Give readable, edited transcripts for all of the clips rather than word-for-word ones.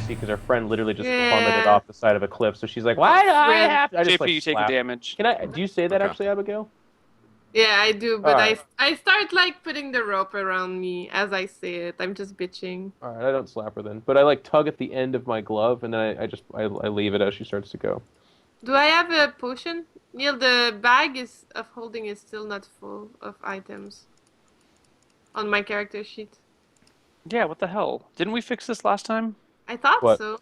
see because her friend literally just plummeted off the side of a cliff. So she's like, "Why do I have to?" I just, JP, you take the damage. Do you say that actually, Abigail? Yeah, I do, but Right. I start like putting the rope around me as I say it. I'm just bitching. All right, I don't slap her then, but I like tug at the end of my glove and then I leave it as she starts to go. Do I have a potion? Neil, the bag of holding is still not full of items on my character sheet. Yeah, what the hell? Didn't we fix this last time? I thought What? so.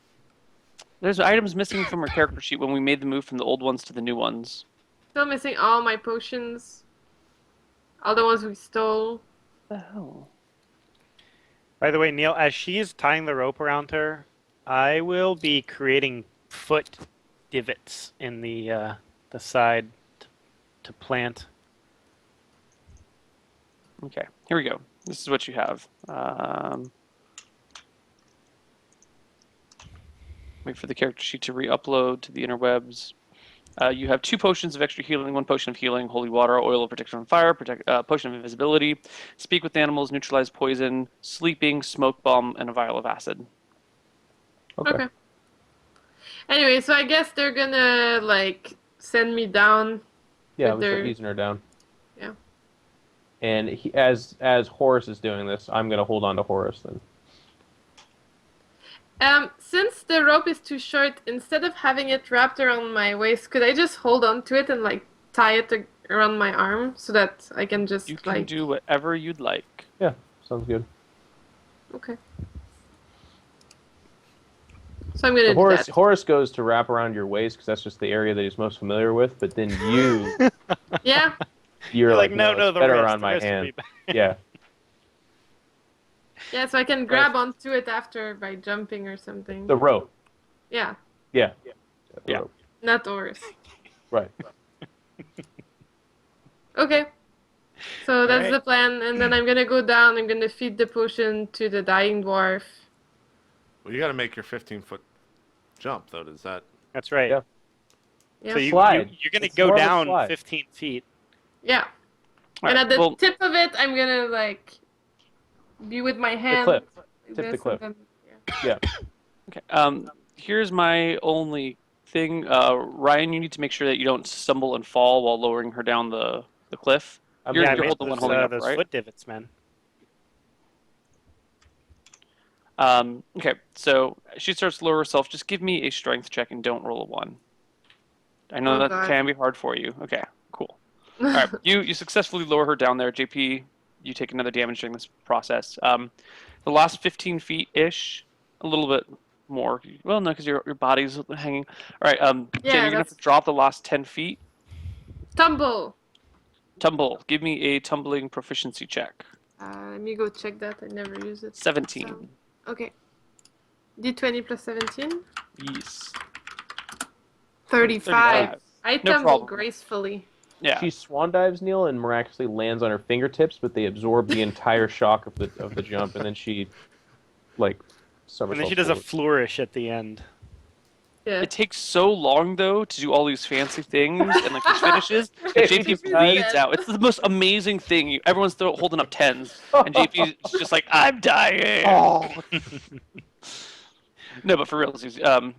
There's items missing from her character sheet when we made the move from the old ones to the new ones. Still missing all my potions. All the ones we stole. What the hell? By the way, Neil, as she is tying the rope around her, I will be creating foot divots in the side to plant. Okay, here we go. This is what you have. Wait for the character sheet to re-upload to the interwebs. You have 2 potions of extra healing, 1 potion of healing, holy water, oil of protection from fire, potion of invisibility, speak with animals, neutralize poison, sleeping, smoke bomb, and a vial of acid. Okay. Anyway, so I guess they're gonna like send me down. Yeah, with we their... start easing her down. Yeah. And as Horace is doing this, I'm gonna hold on to Horace then. Since the rope is too short, instead of having it wrapped around my waist, could I just hold on to it and like tie it around my arm so that I can just You can do whatever you'd like. Yeah, sounds good. Okay. So I'm gonna do that. Horace goes to wrap around your waist because that's just the area that he's most familiar with. But then Yeah. you're like, no, it's the better rest, around the my rest will hand. be Yeah. Yeah, so I can grab onto it after by jumping or something. The rope. Yeah. Yeah. Yeah. Rope. Not oars. Right. Okay. So that's Alright. the plan, and then I'm gonna go down. I'm gonna feed the potion to the dying dwarf. Well, you got to make your 15-foot jump, though. Does that? That's right. Yeah. Yeah. So Slide. you're going to It's go more of a down slide. 15 feet. Yeah. All And right, at the well, tip of it, I'm gonna like be with my hand. cliff. like Tip the this, cliff. and then- Yeah. okay. Here's my only thing. Ryan, you need to make sure that you don't stumble and fall while lowering her down the cliff. You're I the made one those, holding up, those right? foot divots, man. Okay, so she starts to lower herself. Just give me a strength check and don't roll a 1. I know Oh, that God. can be hard for you. Okay, cool. All right, you successfully lower her down there. JP, you take another damage during this process. The last 15 feet-ish, a little bit more. Well, no, because your body's hanging. All right, Yeah, Jen, you're going to have that's- to drop the last 10 feet. Tumble. Tumble. Give me a tumbling proficiency check. Let me go check that. I never use it. 17. So, okay. D20 plus 17. Yes. 35. I No tumble problem. gracefully. Yeah. She swan dives, Neil, and miraculously lands on her fingertips, but they absorb the entire shock of the jump, and then she like somersaults. And then she does a forward. flourish at the end. Yeah. It takes so long though to do all these fancy things and like these finishes. And JP bleeds out. It's the most amazing thing. Everyone's holding up 10s, and JP's just like, "I'm dying." Oh. No, but for real,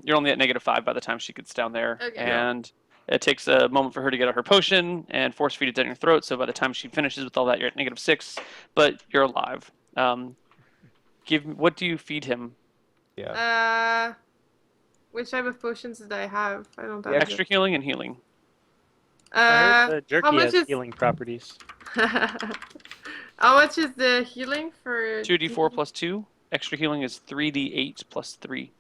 you're only at -5 by the time she gets down there, Okay. and it takes a moment for her to get out her potion and force feed it down your throat. So by the time she finishes with all that, you're at -6, but you're alive. What do you feed him? Yeah. Which type of potions did I have? I don't have Extra healing and healing. I heard the How jerky much has is healing properties. how much is the healing for 2d4 plus 2. Extra healing is 3d8 plus 3.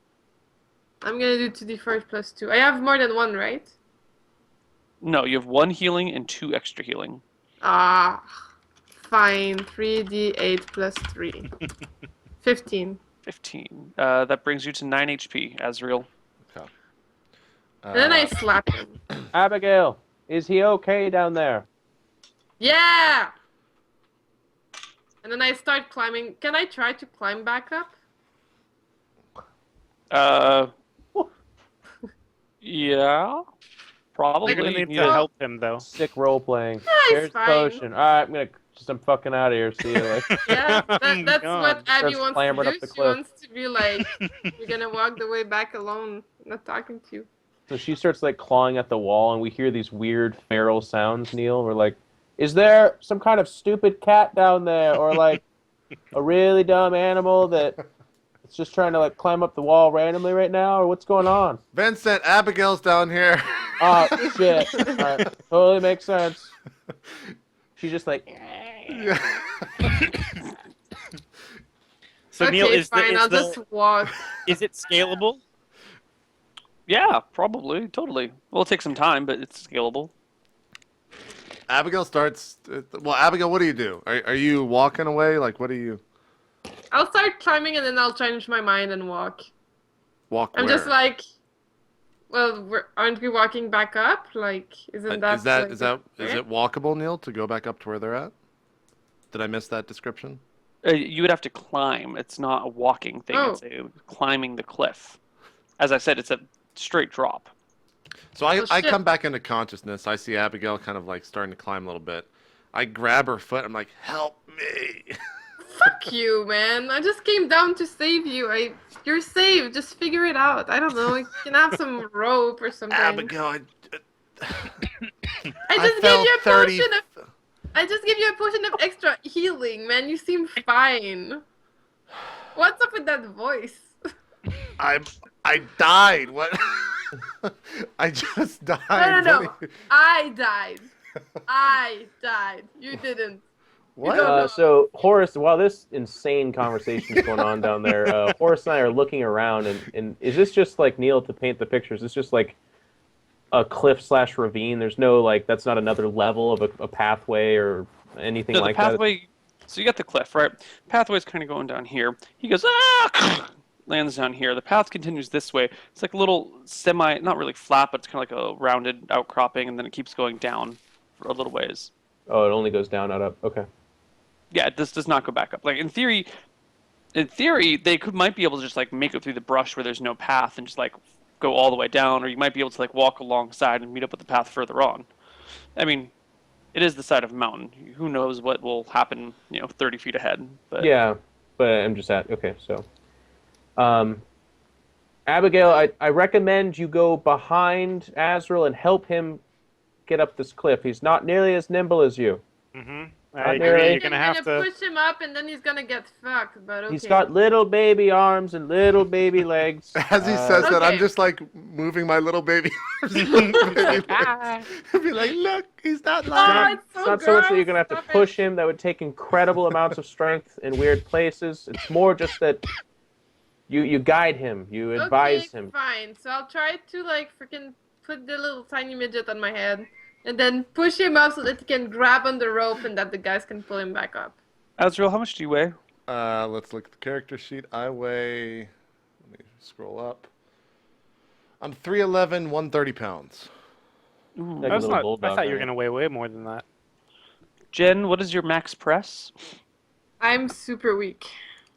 I'm gonna do 2d4 plus 2. I have more than one, right? No, you have 1 healing and 2 extra healing. Fine. 3d8 plus 3. 15. 15. That brings you to 9 HP, Azrael. Okay. And then I slap him. Abigail, is he okay down there? Yeah! And then I start climbing. Can I try to climb back up? Yeah. Probably. You're going to need Yeah. to help him, though. Sick role playing. Yeah, he's Here's the fine. potion. All right, I'm gonna just I'm fucking out of here. See you. Like, Yeah, that's God. what Abby Starts wants to clambering do. up the She cliff. wants to be like, you're gonna walk the way back alone, not talking to you. so she starts like clawing at the wall, and we hear these weird feral sounds. Neil, we're like, is there some kind of stupid cat down there, or like a really dumb animal that it's just trying to like climb up the wall randomly right now, or what's going on? Vincent, Abigail's down here. Oh shit! All right, totally makes sense. She's just like, So Okay, Neil, fine. I'll just walk. is it scalable? Yeah, probably, totally. Well, it'll take some time, but it's scalable. Abigail starts. Well, Abigail, what do? Are you walking away? Like, what do you I'll start climbing and then I'll change my mind and walk. walk? I'm where? just like, well, aren't we walking back up? Like, isn't that like, is it walkable, Neil, to go back up to where they're at? Did I miss that description? You would have to climb. It's not a walking thing. Oh. It's climbing the cliff. As I said, it's a straight drop. So I shit. come back into consciousness. I see Abigail kind of like starting to climb a little bit. I grab her foot. I'm like, help me. Fuck you, man. I just came down to save you. You're saved. Just figure it out. I don't know. You can have some rope or something. Abigail, I just fell gave you a 30 potion of. I just gave you a potion of extra healing, man. You seem fine. What's up with that voice? I died. What? I just died. No. What? I died. I died. You didn't. What? You don't know. So Horace, while this insane conversation is going on down there, Horace and I are looking around, and is this just like Neil to paint the picture? Is this just like a cliff/ravine? There's no like that's not another level of a pathway or anything No, like the pathway. So you got the cliff, right? Pathway's kind of going down here. He goes, ah! Lands down here. The path continues this way. It's like a little not really flat, but it's kind of like a rounded outcropping, and then it keeps going down for a little ways. that? Oh, it only goes down, not up. Okay. Yeah, this does not go back up. Like in theory, they might be able to just like make it through the brush where there's no path and just like go all the way down, or you might be able to like walk alongside and meet up with the path further on. I mean, it is the side of a mountain. Who knows what will happen, 30 feet ahead. But Yeah, but I'm just okay. So, Abigail, I recommend you go behind Azrael and help him get up this cliff. He's not nearly as nimble as you. Mm-hmm. Not I nearly. agree. You're gonna have to. push him up and then he's gonna get fucked. But okay. He's got little baby arms and little baby legs. As he says that, I'm Okay. just like moving my little baby arms. Be like, look, he's not Oh, lying. it's so It's not so much that gross. you're going to have to Stop it. push him. That would take incredible amounts of strength in weird places. It's more just that you guide him. You advise Okay, him. fine. So I'll try to like freaking put the little tiny midget on my head, and then push him up so that he can grab on the rope and that the guys can pull him back up. Azrael, how much do you weigh? Let's look at the character sheet. I weigh. Let me scroll up. I'm 3'11", 130 pounds. Ooh. Like a little I bulldog, thought you were right? gonna weigh way more than that. Jen, what is your max press? I'm super weak.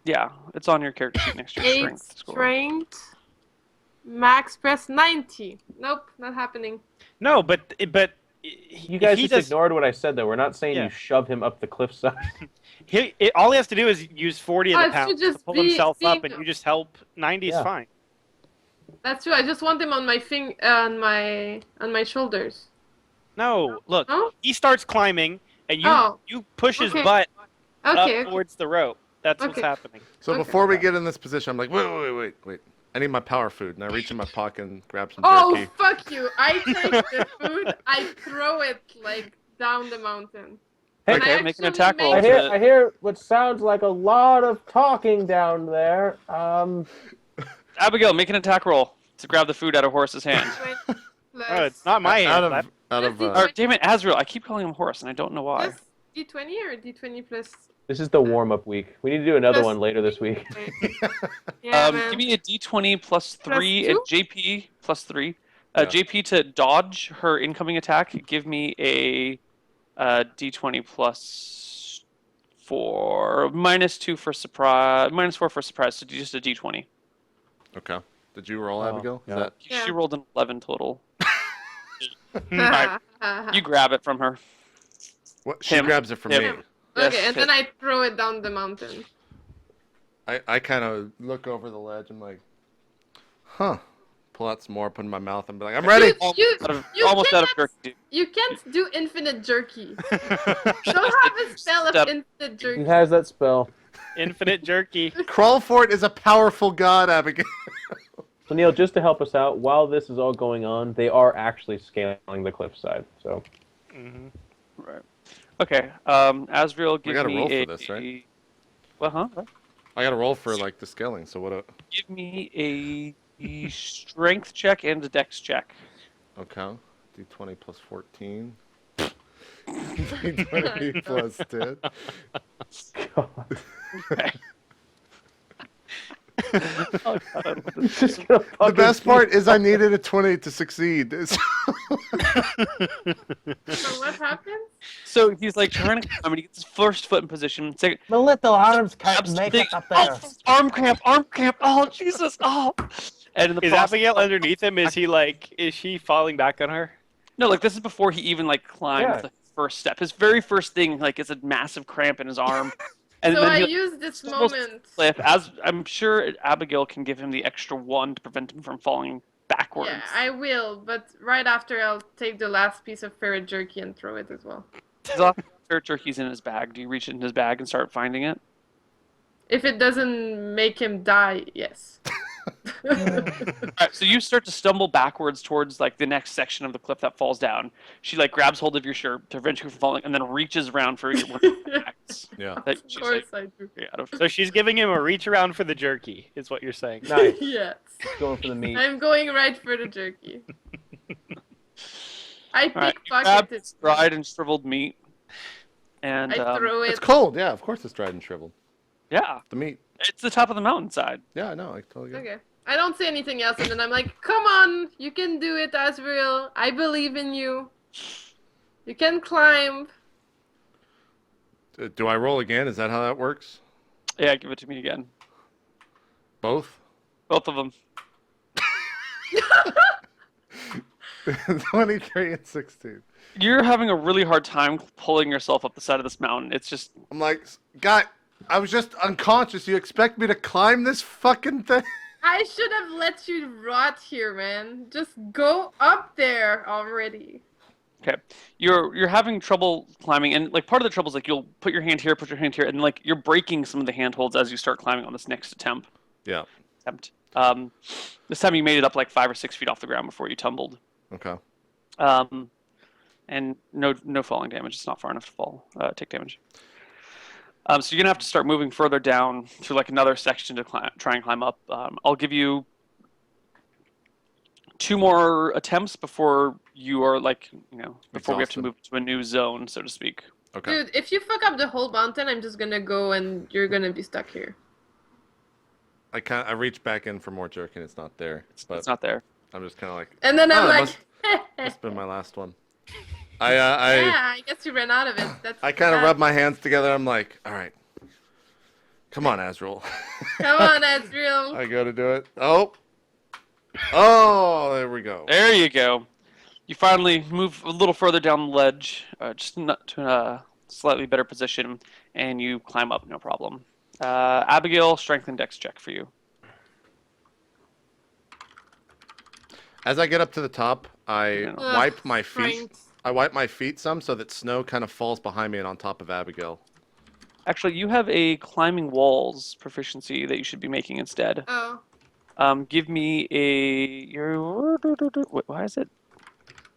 Yeah, it's on your character sheet next to your 8 strength score. strength. Max press 90. Nope, not happening. No, but You guys he just does, ignored what I said, though. We're not saying Yeah. you shove him up the cliffside. all he has to do is use 40 of Oh, the it should pounds to just pull be himself up, seeing- and you just help. 90 is Yeah. fine. That's true. I just want him on my on my shoulders. No, look, Oh? he starts climbing, and Oh. you push his Okay. butt Okay. up towards the rope. That's what's Okay. happening. So Okay. before we get in this position, I'm like, wait. I need my power food. And I reach in my pocket and grab some Oh, jerky. fuck you. I take the food, I throw it like down the mountain. Hey, And I Okay, make an actually attack roll. make- to- I hear what sounds like a lot of talking down there. Abigail, make an attack roll to grab the food out of Horace's hand. Oh, it's not my hand. Out of Let's Or, damn it, Azrael. I keep calling him Horace, and I don't know why. Plus D20 or D20 plus? This is the warm-up week. We need to do another Plus- one later this week. Yeah, man. Give me a D20 plus 3 and Plus JP plus 3. Yeah. JP to dodge her incoming attack. Give me a D20 plus 4. -2 for surprise. -4 for surprise. So just a D20. Okay. Did you roll, Oh, Abigail? yeah. Is that... Yeah. She rolled an 11 total. Alright. You grab it from her. What? She Him. grabs it from Him. me. Yes, Okay, and hit. then I throw it down the mountain. I kind of look over the ledge. I'm like, huh. Pull out some more, put it in my mouth, and be like, I'm ready. Almost out of jerky. You can't do infinite jerky. Don't have a spell of infinite He jerky. has that spell. Infinite jerky. Crawlfort is a powerful god, Abigail. So Neil, just to help us out, while this is all going on, they are actually scaling the cliffside. So Right. Okay. Asriel, give gotta me roll for a. this, right? What? Huh? I gotta roll for like the scaling. So what? Give me a strength check and a dex check. Okay. D20 plus 14. D20 plus 10. Okay. Oh, God. The best part is I needed a 20 to succeed. So what happens? So he's like trying to climb, and he gets his first foot in position. Second, My little arms can't grabs make big- it up there. Oh, arm cramp! Oh, Jesus! Oh, and in the Is process, Abigail underneath him? Is she falling back on her? No, like this is before he even like climbed Yeah. the first step. His very first thing, like, is a massive cramp in his arm, and So then I he use this stumbles moment. cliff. As I'm sure Abigail can give him the extra one to prevent him from falling backwards. Yeah, I will, but right after I'll take the last piece of ferret jerky and throw it as well. Ferret jerky's in his bag. Do you reach in his bag and start finding it? If it doesn't make him die, yes. Alright, so you start to stumble backwards towards like the next section of the cliff that falls down. She like grabs hold of your shirt to prevent you from falling, and then reaches around for your one of your bags. Yeah. That Of she's course like, I do. yeah, I don't- So she's giving him a reach around for the jerky, is what you're saying. nice. Yes. Going for the meat. I'm going right for the jerky. I Alright, you grab pickpocket this it. dried and shriveled meat, and I throw It's it. cold. Yeah, of course it's dried and shriveled. yeah, The meat. it's the top of the mountainside. Yeah, I know. I totally get it. Okay. I don't say anything else, and then I'm like, come on, you can do it, Asriel. I believe in you. You can climb. Do I roll again? Is that how that works? Yeah, give it to me again. Both? Both of them. 23 and 16. You're having a really hard time pulling yourself up the side of this mountain. It's just I'm like, guy, I was just unconscious. You expect me to climb this fucking thing? I should have let you rot here, man. Just go up there already. okay. You're having trouble climbing, and like part of the trouble is like you'll put your hand here, and like you're breaking some of the handholds as you start climbing on this next attempt. Yeah. This time you made it up like 5 or 6 feet off the ground before you tumbled. Okay. And no falling damage. It's not far enough to fall, take damage. So you're gonna have to start moving further down to like another section to try and climb up. I'll give you 2 more attempts before you are like, before we have to Exhausted. move to a new zone, so to speak. Okay. Dude, if you fuck up the whole mountain, I'm just gonna go and you're gonna be stuck here. I reach back in for more jerky and it's not there. But It's not there. I'm just kind of like, And then I'm Oh, like, must have been my last one. yeah, I guess you ran out of it. That's I kind of bad. rub my hands together. I'm like, all right. Come on, Asriel. Come on, Asriel. I go to do it. Oh, there we go. There you go. You finally move a little further down the ledge, just not to a slightly better position, and you climb up, no problem. Abigail, strength and dex check for you. As I get up to the top, I Ugh, wipe my feet. Strength. I wipe my feet some so that snow kind of falls behind me and on top of Abigail. Actually, you have a climbing walls proficiency that you should be making instead. Oh. Give me wait, why is it?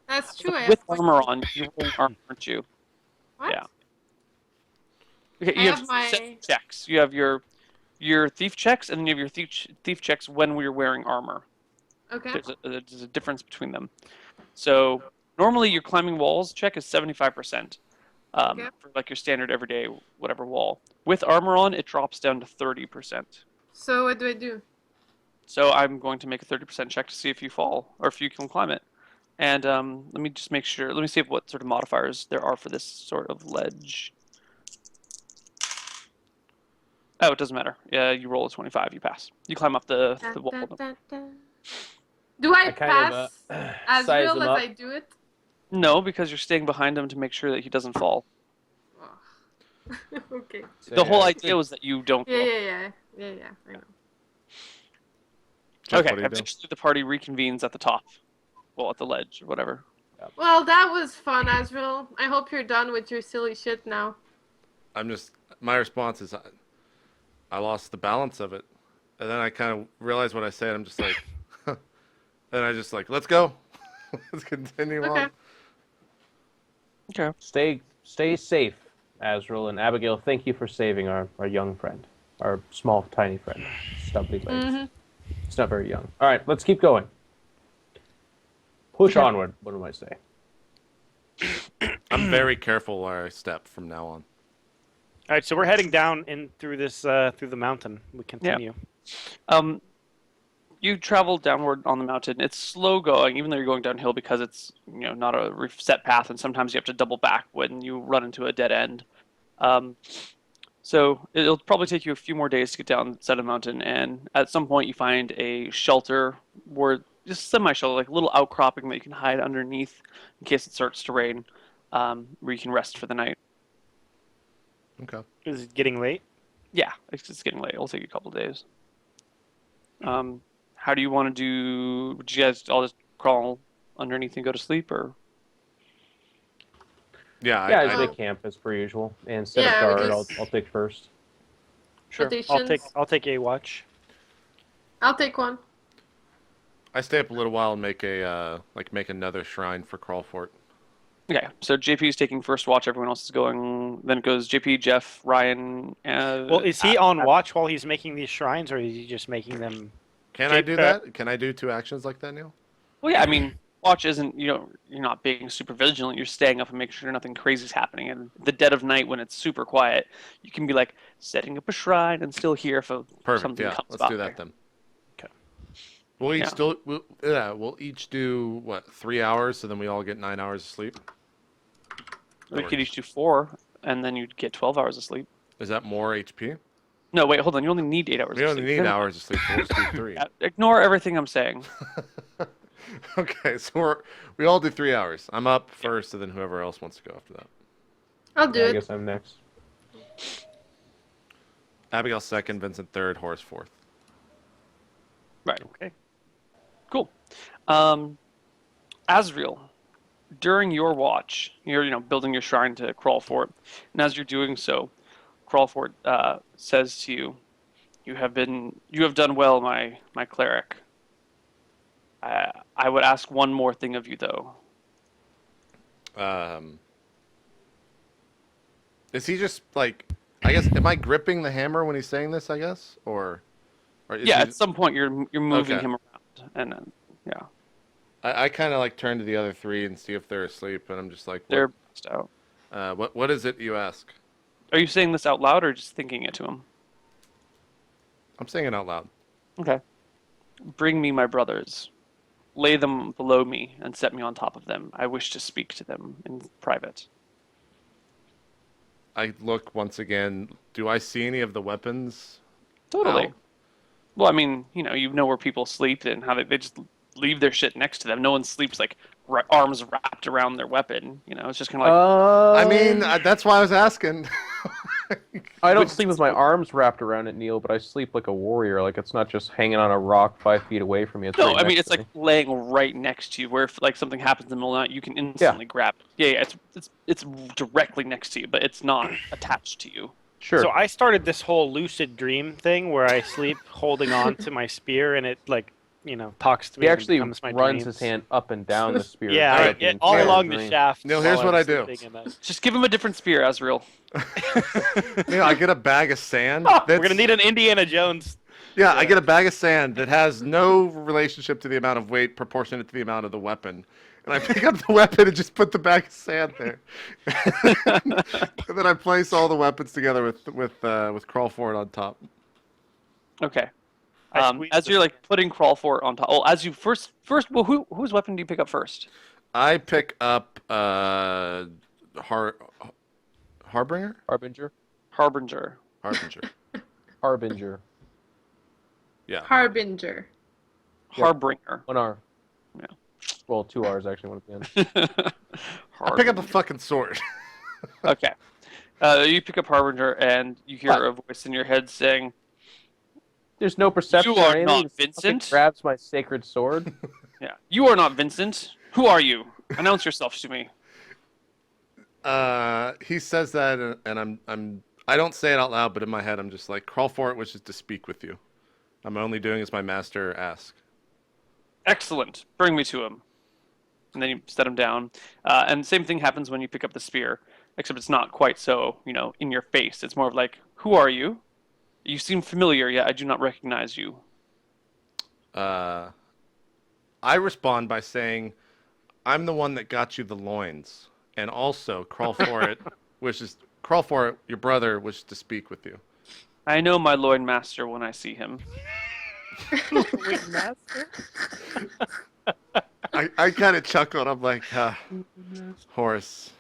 That's true. I With have armor on. You're wearing armor, aren't you? What? Yeah. Okay, I you have have my- 7 checks. You have your thief checks, and then you have your thief checks when we're wearing armor. Okay. There's a difference between them. So normally your climbing walls check is 75%. Okay. For like your standard everyday whatever wall. With armor on, it drops down to 30%. So what do I do? So I'm going to make a 30% check to see if you fall or if you can climb it. And let me just make sure. Let me see what sort of modifiers there are for this sort of ledge. Oh, it doesn't matter. Yeah, you roll a 25, you pass. You climb up the wall. Do I, I kind of, pass as size real them as up. I do it? No, because you're staying behind him to make sure that he doesn't fall. Ugh. Okay. The whole Say, idea was that you don't. Yeah, go. yeah. I know. Jeff, Okay, what do you do? eventually the party reconvenes at the top. Well, at the ledge or whatever. Well, that was fun, Azrael. I hope you're done with your silly shit now. My response is I lost the balance of it. And then I kind of realized what I said. I'm just like, then I just like, let's go. Let's continue Okay. on. Okay. stay safe, Azrael and Abigail. Thank you for saving our young friend, our small, tiny friend, stubbly legs. Mm-hmm. It's not very young. All right, let's keep going. Push onward. What do I say? I'm very careful where I step from now on. All right, so we're heading down in through this through the mountain. We continue. You travel downward on the mountain. It's slow going, even though you're going downhill because it's not a set path, and sometimes you have to double back when you run into a dead end. So it'll probably take you a few more days to get down the side of the mountain, and at some point you find a shelter where just semi-shelter, like a little outcropping that you can hide underneath in case it starts to rain, where you can rest for the night. Okay. Is it getting late? Yeah, it's getting late. It'll take you a couple of days. How do you want to do? Would you guys all just crawl underneath and go to sleep, or? Yeah, Yeah, I I take camp as per usual. And instead Yeah, of we guard, just- I'll take first. Sure. Additions. I'll take a watch. I'll take one. stay up a little while and make another shrine for Crawlfort. Okay, so JP is taking first watch. Everyone else is going. Then it goes JP, Jeff, Ryan. Well, is he on watch while he's making these shrines, or is he just making them? Can I do that? Can I do 2 actions like that, Neil? Well, yeah. I mean, watch isn't you're not being super vigilant. You're staying up and making sure nothing crazy is happening. And the dead of night, when it's super quiet, you can be like setting up a shrine and still hear if Perfect. something Yeah, comes let's by. do that then. Okay. We'll each Yeah. we'll each do what 3 hours, so then we all get 9 hours of sleep. We could each do 4, and then you'd get 12 hours of sleep. Is that more HP? No, wait, hold on. You only need 8 hours. We of only sleep. need hours of sleep. So we'll just do 3. Yeah, ignore everything I'm saying. Okay, so we all do 3 hours. I'm up first, and then whoever else wants to go after that. I'll do Yeah, I it. guess I'm next. Abigail second, Vincent third, Horace fourth. Right. Okay. Cool. Azrael, during your watch, you're building your shrine to Crawlfort, and as you're doing so, Crawlfort says to you, "You have done well, my cleric. I would ask one more thing of you, though." Is he just like? I guess am I gripping the hammer when he's saying this? I guess, or is Yeah, he- at some point you're moving Okay. him around, and then yeah, I kind of like turn to the other 3 and see if they're asleep, and I'm just like, they're passed out. what is it you ask? Are you saying this out loud or just thinking it to him? I'm saying it out loud. Okay. Bring me my brothers. Lay them below me and set me on top of them. I wish to speak to them in private. I look once again. Do I see any of the weapons? Totally. out? Well, I mean, you know where people sleep and how they just leave their shit next to them. No one sleeps like arms wrapped around their weapon. It's just kind of like I mean, that's why I was asking. I don't sleep with my arms wrapped around it, Neil, but I sleep like a warrior. Like it's not just hanging on a rock 5 feet away from me. It's no. right I mean, next it's to like me. laying right next to you, where if like something happens in the middle of the night, you can instantly grab it. Yeah. It's directly next to you, but it's not attached to you. Sure. So I started this whole lucid dream thing where I sleep holding on to my spear, and it talks to me. he and actually becomes my runs dreams. his hand up and down the spear. Yeah, Alright, all Neil, along the shaft. Neil, here's while what I'm I do. sleeping, and Just give him a different spear, Azrael. I get a bag of sand. We're gonna need an Indiana Jones. Yeah, I get a bag of sand that has no relationship to the amount of weight proportionate to the amount of the weapon. And I pick up the weapon and just put the bag of sand there. And then I place all the weapons together with Crawlford on top. Okay. I squeeze As the- you're like putting Crawlfort on top. Well, as you first. Well, whose weapon do you pick up first? I pick up Harbinger? Harbinger. Harbinger. Harbinger. Yeah. Harbinger. Harbinger. 1 hour. Yeah. Well, 2 hours actually. One at the end. I pick up a fucking sword. Okay. You pick up Harbinger, and you hear a voice in your head saying, There's no perception "You or are anything. not He fucking Vincent." grabs my sacred sword. Yeah, you are not Vincent. Who are you? Announce yourself to me. He says that, and I don't say it out loud, but in my head, I'm just like, Crawl for it wishes to speak with you. I'm only doing as my master asks. Excellent. Bring me to him. And then you set him down. And the same thing happens when you pick up the spear, except it's not quite so, in your face. It's more of like, who are you? You seem familiar, yet I do not recognize you. I respond by saying, I'm the one that got you the loins. And also, Crawl for it, your brother wishes to speak with you. I know my Lord Master when I see him. Lord Master? I kind of chuckled. I'm like, Horace,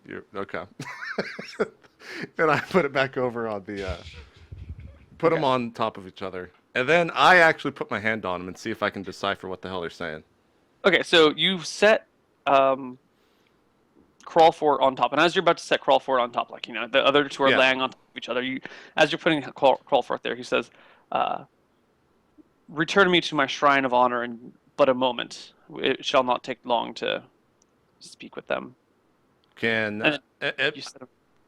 you're okay. And I put it back over on the, put them on top of each other. And then I actually put my hand on them and see if I can decipher what the hell they're saying. Okay, so you set Crawl for it on top. And as you're about to set Crawl for it on top, like, the other two are laying on top of each other, as you're putting Crawl for it there, he says, return me to my shrine of honor in but a moment. It shall not take long to speak with them.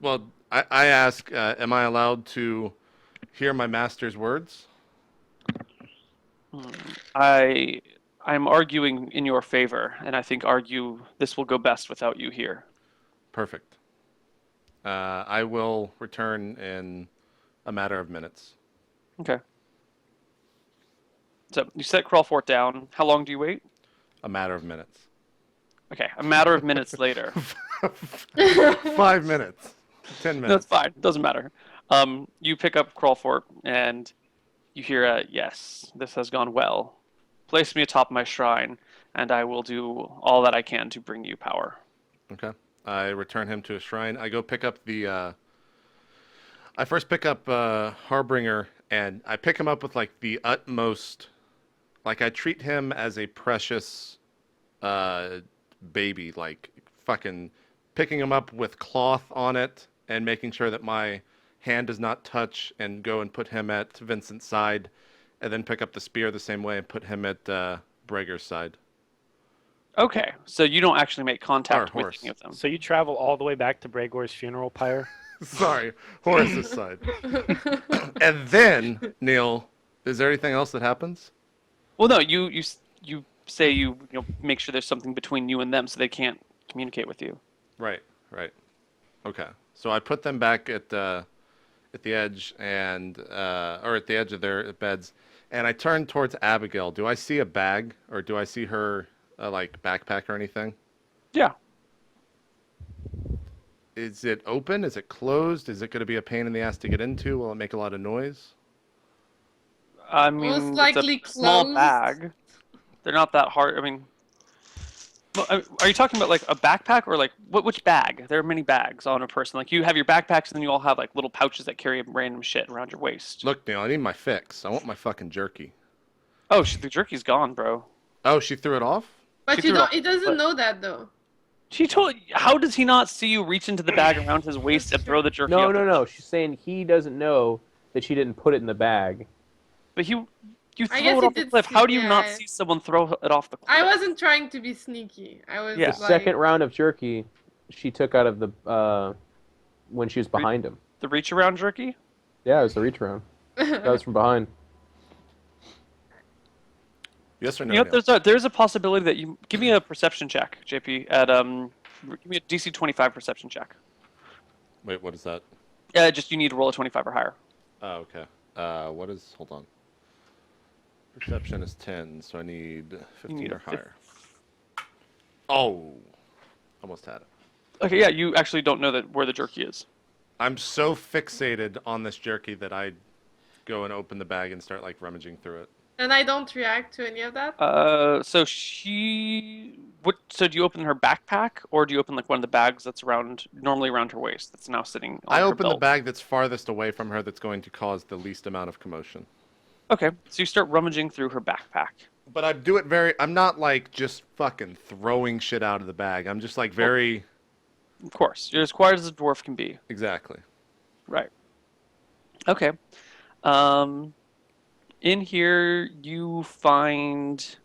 Well, I ask, am I allowed to hear my master's words? I'm arguing in your favor, and I think this will go best without you here. Perfect. I will return in a matter of minutes. Okay. So you set Crawl for it down. How long do you wait? A matter of minutes. Okay, a matter of minutes later. 5 minutes. 10 minutes. That's fine. Doesn't matter. You pick up Crawl for it, and you hear a, yes, this has gone well. Place me atop my shrine, and I will do all that I can to bring you power. Okay. I return him to a shrine. I go pick up the... I first pick up Harbinger, and I pick him up with, like, the utmost... Like, I treat him as a precious baby, like, fucking picking him up with cloth on it and making sure that my hand does not touch, and go and put him at Vincent's side, and then pick up the spear the same way and put him at Breger's side. Okay, so you don't actually make contact with any of them. So you travel all the way back to Bregor's funeral pyre? Sorry, Horace's side. And then, Neal, is there anything else that happens? Well, no, you say you make sure there's something between you and them so they can't communicate with you. Right. Okay. So I put them back at the edge and or at the edge of their beds, and I turn towards Abigail. Do I see a bag, or do I see her like backpack or anything? Yeah. Is it open? Is it closed? Is it going to be a pain in the ass to get into? Will it make a lot of noise? I mean, Most likely it's a small closed. bag. They're not that hard. I mean, are you talking about like a backpack or like which bag? There are many bags on a person. Like you have your backpacks, and then you all have like little pouches that carry random shit around your waist. Look, Neal, I need my fix. I want my fucking jerky. Oh, the jerky's gone, bro. Oh, she threw it off? But She threw it off, it doesn't but- know that though. She told. How does he not see you reach into the bag around his waist and throw the jerky? No, out there? no. She's saying he doesn't know that she didn't put it in the bag. But you I throw guess it he off the did cliff. see- How do you not yeah. see someone throw it off the cliff? I wasn't trying to be sneaky. I was Yeah. like, Second round of jerky, she took out of the when she was behind him. The reach around jerky? Yeah, it was the reach round. That was from behind. Yes or no, You know, Neal? there's a possibility that you give me a perception check, JP. At give me a DC 25 perception check. Wait, what is that? Yeah, just you need to roll a 25 or higher. Oh, okay. What is... Hold on. Perception is 10, so I need 15 need or a higher. Oh! Almost had it. Okay, yeah, you actually don't know where the jerky is. I'm so fixated on this jerky that I go and open the bag and start, like, rummaging through it. and I don't react to any of that. So so do you open her backpack, or do you open like one of the bags that's normally around her waist that's now sitting on I her open the belt? bag that's farthest away from her that's going to cause the least amount of commotion. Okay, so you start rummaging through her backpack. But I do it I'm not, like, just fucking throwing shit out of the bag. I'm just, like, very... Of course, you're as quiet as a dwarf can be. Exactly. Right. Okay. In here, you find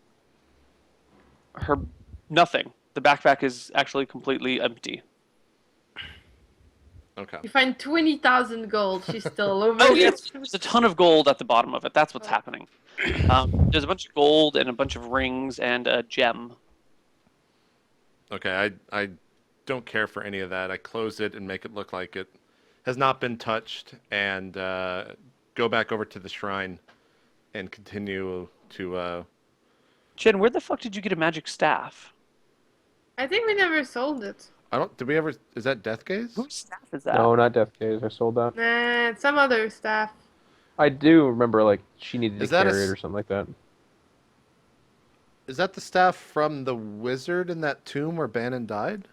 her nothing. The backpack is actually completely empty. Okay. You find 20,000 gold. She's still over Oh, here. yes, there's a ton of gold at the bottom of it. That's what's happening. There's a bunch of gold and a bunch of rings and a gem. Okay, I don't care for any of that. I close it and make it look like it has not been touched, and go back over to the shrine and continue to. Jen, where the fuck did you get a magic staff? I think we never sold it. I don't. Did we ever? Is that Death Gaze? Whose staff is that? No, not Death Gaze. I sold that. Nah, it's some other staff. I do remember, like, she needed to Is that a carry it s- or something like that. Is that the staff from the wizard in that tomb where Bannon died?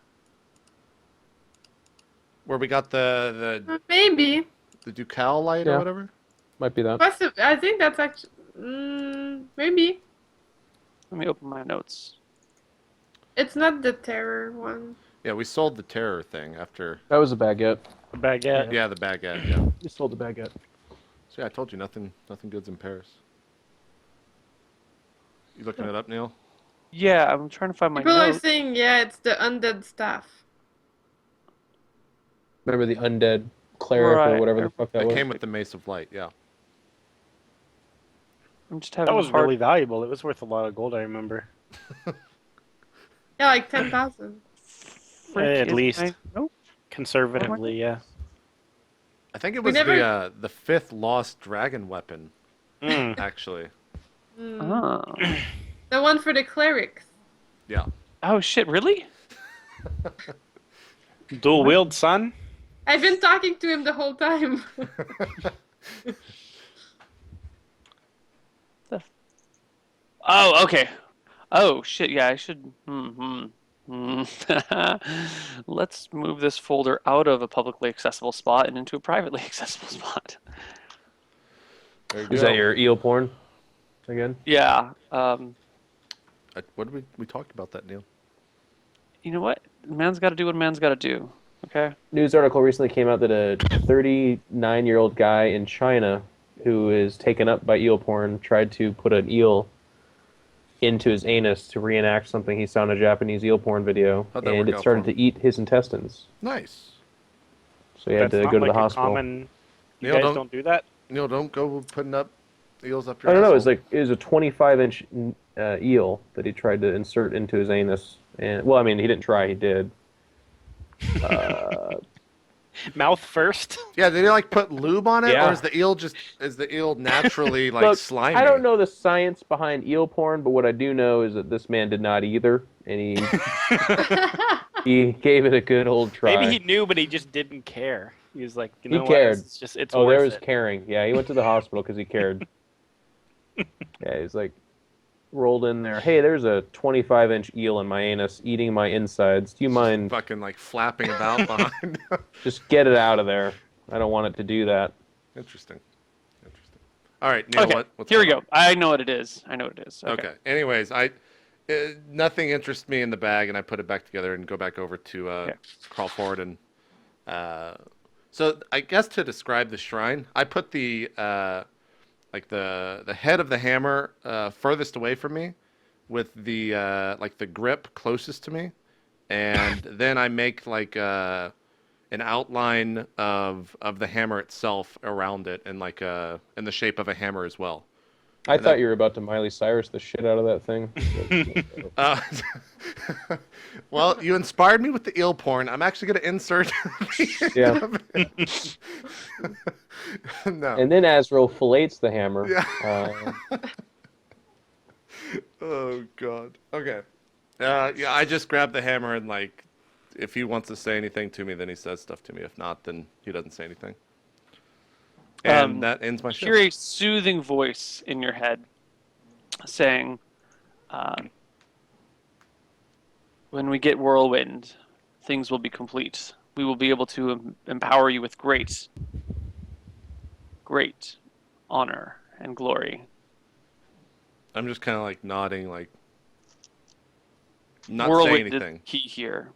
Where we got the Maybe. Ducal light Yeah. or whatever? Might be that. I think that's actually. Maybe. Let me open my notes. It's not the terror one. Yeah, we sold the terror thing after. That was a baguette. A baguette. Yeah, the baguette. Yeah. You sold the baguette. So yeah, I told you nothing good's in Paris. You looking it up, Neil? Yeah, I'm trying to find my People are notes. saying, yeah, it's the undead staff. Remember the undead cleric Right. or whatever the fuck that It was? came with the Mace of Light. Yeah. I'm just having That was a hard... really valuable. It was worth a lot of gold, I remember. Yeah, like 10,000. frick At is least. my note? Conservatively, yeah. I think it We was never- the fifth lost dragon weapon, Mm. actually. Oh. The one for the clerics. Yeah. Oh shit, really? Dual wield, son. I've been talking to him the whole time. Oh, okay. Oh shit, yeah, I should. Let's move this folder out of a publicly accessible spot and into a privately accessible spot. There you Is go. that your eel porn again? Yeah. What did we talked about that, Neil? You know what? Man's got to do what man's got to do. Okay. News article recently came out that a 39-year-old guy in China who is taken up by eel porn tried to put an eel into his anus to reenact something he saw in a Japanese eel porn video, How'd that and work it out started for to eat his intestines. Nice. So he had That's to not go to like the a hospital. Common... You Neil, guys don't do that? Neil, don't go putting up eels up your I don't know. asshole. It was a 25-inch eel that he tried to insert into his anus, and well, I mean, he didn't try, he did. Mouth first? Yeah, did they like put lube on it, Yeah. or is the eel naturally like Look, slimy? I don't know the science behind eel porn, but what I do know is that this man did not either, and he gave it a good old try. Maybe he knew, but he just didn't care. He was like, you He know what? cared. It's just, it's Oh, worth there was it. caring. Yeah, he went to the hospital because he cared. Yeah, he's like rolled in there. Hey, there's a 25-inch eel in my anus eating my insides. Do you mind Fucking like flapping about behind. just get it out of there? I don't want it to do that. Interesting. All right, Neil. Okay. What's Here we going go. I know what it is. I know what it is. on? Okay. Anyways, nothing interests me in the bag, and I put it back together and go back over to crawl forward and. So I guess to describe the shrine, I put the like the head of the hammer furthest away from me, with the like the grip closest to me, and then I make like an outline of the hammer itself around it, and like in the shape of a hammer as well. I thought you were about to Miley Cyrus the shit out of that thing. Well, you inspired me with the eel porn. I'm actually going to insert. Yeah. No. And then Azrael fillets the hammer. Yeah. Oh God. Okay. Yeah, I just grab the hammer and like, if he wants to say anything to me, then he says stuff to me. If not, then he doesn't say anything. And that ends my Hear shift. a soothing voice in your head saying, when we get Whirlwind, things will be complete. We will be able to empower you with great honor and glory. I'm just kind of like nodding, like not Whirlwind saying anything. is key here.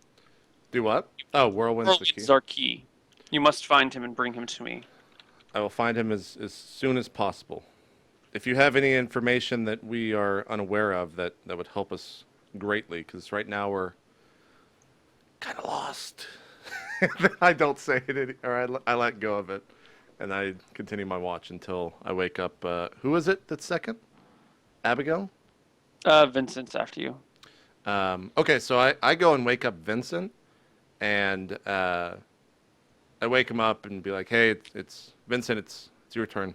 Do what? Oh, Whirlwind's the Whirlwind key. is our key. You must find him and bring him to me. I will find him as soon as possible. If you have any information that we are unaware of, that would help us greatly, because right now we're kind of lost. I don't say it, or I let go of it, and I continue my watch until I wake up. Who is it that's second? Abigail? Vincent's after you. Okay, so I go and wake up Vincent, and I wake him up and be like, "Hey, it's Vincent. It's your turn."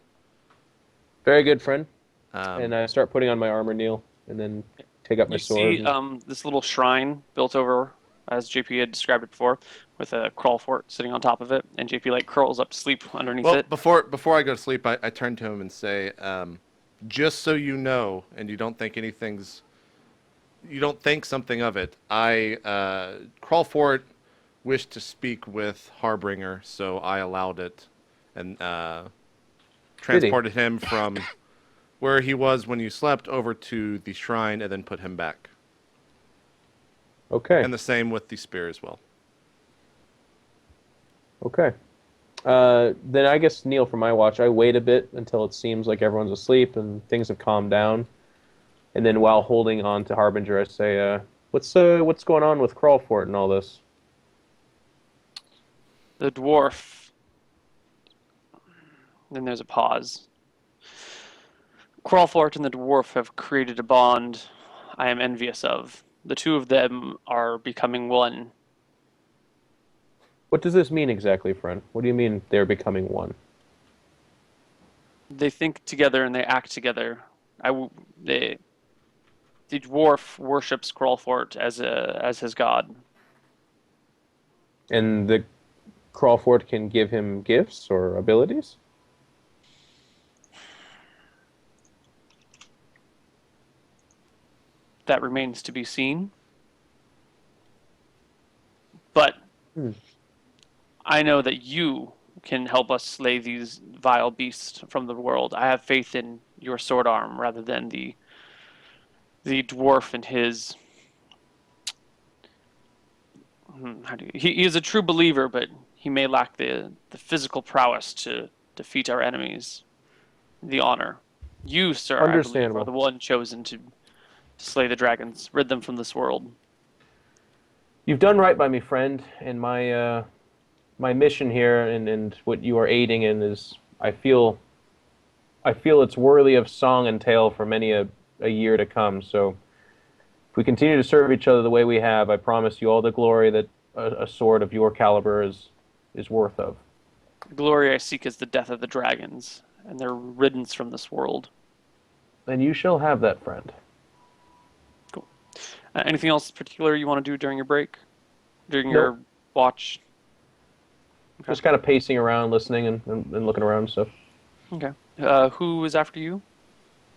Very good, friend. Um, And I start putting on my armor, Neil, and then take up my You sword. see this little shrine built over, as JP had described it before, with a crawl fort sitting on top of it, and JP like curls up to sleep underneath well, it. before I go to sleep, I turn to him and say, "Just so you know, and you don't think something of it. Crawl Fort wished to speak with Harbinger, so I allowed it, and transported him from where he was when you slept over to the shrine, and then put him back. Okay. And the same with the spear as well." Okay. Then I guess, Neil, for my watch, I wait a bit until it seems like everyone's asleep and things have calmed down. And then while holding on to Harbinger, I say, what's going on with Crawlfort and all this? The dwarf. Then there's a pause. Crawlfort and the dwarf have created a bond I am envious of. The two of them are becoming one. What does this mean exactly, friend? What do you mean they're becoming one? They think together and they act together. The dwarf worships Crawlfort as his god. And the Crawlfort can give him gifts or abilities? That remains to be seen. But I know that you can help us slay these vile beasts from the world. I have faith in your sword arm rather than the dwarf and his... He is a true believer, but he may lack the physical prowess to defeat our enemies. The honor. You, sir, I believe, Understandable. are the one chosen to slay the dragons, rid them from this world. You've done right by me, friend, and my mission here and what you are aiding in is, I feel it's worthy of song and tale for many a year to come. So if we continue to serve each other the way we have, I promise you all the glory that a sword of your caliber is worth of. The glory I seek is the death of the dragons and their riddance from this world. And you shall have that, friend. Cool. Anything else particular you want to do during your break? During your watch? Okay. Just kind of pacing around, listening and looking around and stuff. Okay. Who is after you?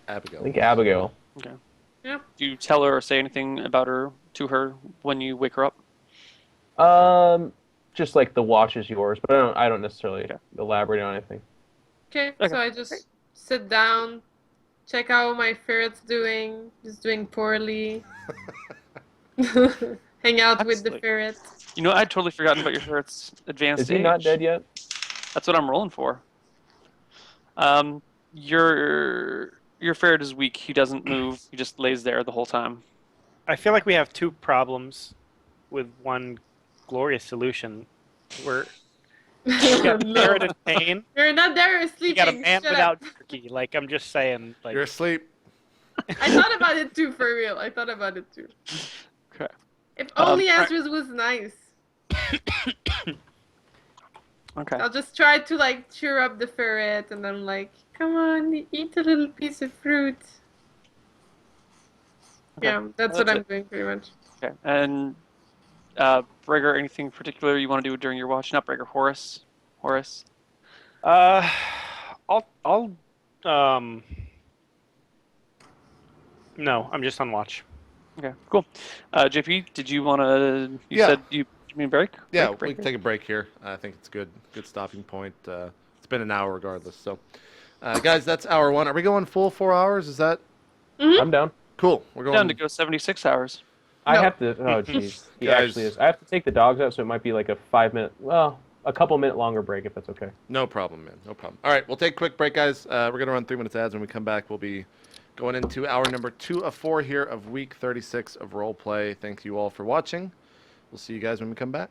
Abigail. I think Abigail. Okay. Yeah. Do you tell her or say anything about her to her when you wake her up? Just like the watch is yours, but I don't necessarily Okay. elaborate on anything. Okay, Okay. so I just sit down, check how my ferret's doing. He's doing poorly. Hang out with the Absolutely. ferret. You know, I'd totally forgotten about your ferret's advanced Is he not age. dead yet? That's what I'm rolling for. Your ferret is weak. He doesn't move. He just lays there the whole time. I feel like we have two problems with one glorious solution. We got a ferret in pain. You're not there, you're We sleeping. got a man Shut without up. turkey. Like, I'm just saying. Like, You're asleep. I thought about it too, for real. I thought about it too. Okay. If only right. Ezra's was nice. Okay. I'll just try to like cheer up the ferret, and I'm like, come on, eat a little piece of fruit. Okay. Yeah, that's what I'm doing pretty much. Okay. And Breger, anything particular you want to do during your watch? Not Breger, Horace. Horace. No, I'm just on watch. Okay. Cool. JP, did you want to? You Yeah. said you mean break? Yeah, Break, we can take a break here. I think it's good stopping point. It's been an hour regardless. So, guys, that's hour one. Are we going full 4 hours? Is that I'm down. cool? We're going down to go 76 hours. I No. have to. Oh, jeez. He Guys. actually is. I have to take the dogs out, so it might be like a 5-minute. Well, a couple-minute longer break if that's okay. No problem, man. No problem. All right, we'll take a quick break, guys. We're going to run 3 minutes ads. When we come back, we'll be going into hour number 2 of 4 here of week 36 of Roleplay. Thank you all for watching. We'll see you guys when we come back.